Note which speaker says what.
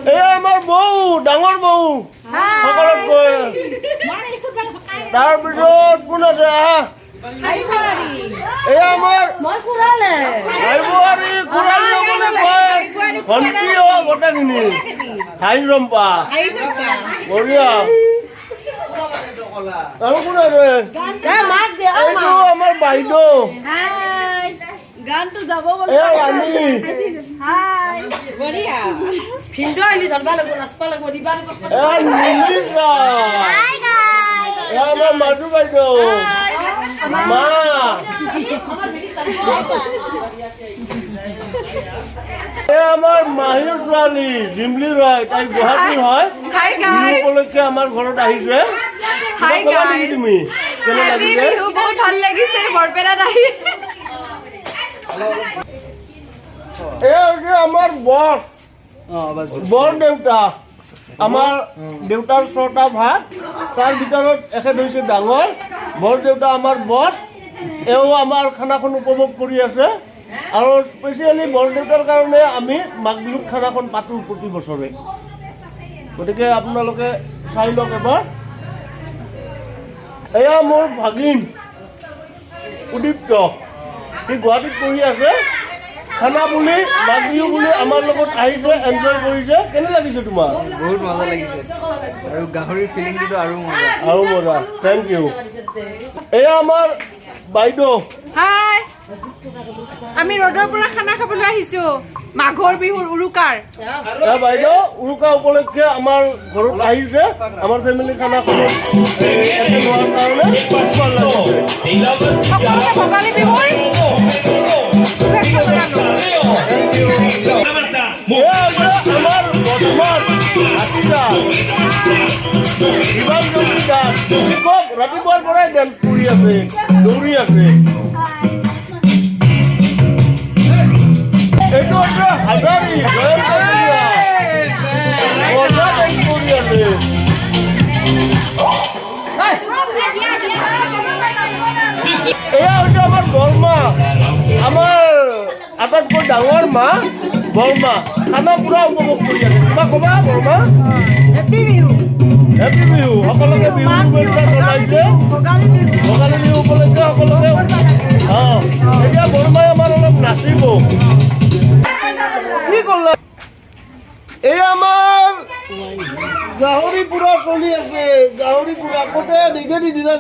Speaker 1: এই আমাৰ বৌ ডাঙৰ বৌ সকলোতকৈ তাৰপিছত কোন আছে আহা এই আমাৰ ভণ্টি গোটেইখিনি হাই ৰম্পা বঢ়িয়া আৰু কোন আছে এইটো আমাৰ বাইদেউ
Speaker 2: গানটো যাব বলে
Speaker 1: এই আমি
Speaker 2: হাই বঢ়িয়া ভিন্দ আনি ধৰবা লাগব নাচবা লাগব দিবা লাগব
Speaker 1: এই নিলিকা হাই গাইস এই আমাৰ মাজু বাইদেউ মা এই আমাৰ মাহিৰ ছোৱালী জিমলি ৰয় তাই গুৱাহাটীৰ হয়
Speaker 2: হাই গাইস
Speaker 1: উপলক্ষে আমাৰ ঘৰত আহিছে
Speaker 2: হাই গাইস
Speaker 1: তুমি কেনে লাগিছে
Speaker 2: বিহু বহুত ভাল লাগিছে বৰপেটাত আহি
Speaker 1: এই যে আমাৰ বৰ দেউতা আমাৰ দেউতাৰ 6টা ভাগ তাৰ ভিতৰত এখেত হৈছে ডাঙৰ বৰ দেউতা আমাৰ বছ এও আমাৰ খানাখন উপভোগ কৰি আছে আৰু স্পেচিয়েলি বৰ দেউতাৰ কাৰণে আমি মাঘ বিহুত খানাখন পাতোঁ প্ৰতি বছৰে গতিকে আপোনালোকে চাই লওক এবাৰ এয়া মোৰ ভাগিন উদীপ্ত সি গুৱাহাটীত পঢ়ি আছে খানা বুলি মাঘ বিহু বুলি আমাৰ লগত আহিছে এনজয় কৰিছে কেনে লাগিছে তোমাৰ
Speaker 3: বহুত মজা লাগিছে আৰু গাহৰিৰ ফিলিংটো আৰু
Speaker 1: মজা থেংক ইউ এয়া আমাৰ বাইদেউ
Speaker 2: হাই আমি ৰ'দৰ পৰা খানা খাবলৈ আহিছো মাঘৰ বিহুৰ উৰুকাৰ
Speaker 1: এয়া বাইদেউ উৰুকা উপলক্ষে আমাৰ ঘৰত আহিছে আমাৰ ফেমিলি খানাখনত এটেণ্ড হোৱাৰ কাৰণে ভাল লাগিছে
Speaker 2: সকলোকে ভোগালী বিহুৰ শুভেচ্ছা জনালো
Speaker 1: আমাৰ বৰ্তমান ৰাতিপুৱাৰ পৰাই ডেন্স কৰি আছে দৌৰি আছে এইটো হৈছে হাজাৰী মজা ডেন্স কৰি আছে এয়া হৈছে আমাৰ বৰমা আমাৰ আটাইতকৈ ডাঙৰ মা বৰমা খানা পুৰা উপভোগ কৰি আছে কিবা ক'বা বৰমা হেপী বিহু সকলোকে বিহু শুভেচ্ছা জনাইছে ভোগালী বিহু উপলক্ষে সকলোকে এতিয়া বৰমাই আমাৰ অলপ নাচিব কি ক'লে এই আমাৰ গাহৰি পুৰা চলি আছে গাহৰি পুৰা আগতে নিজে দি দিলা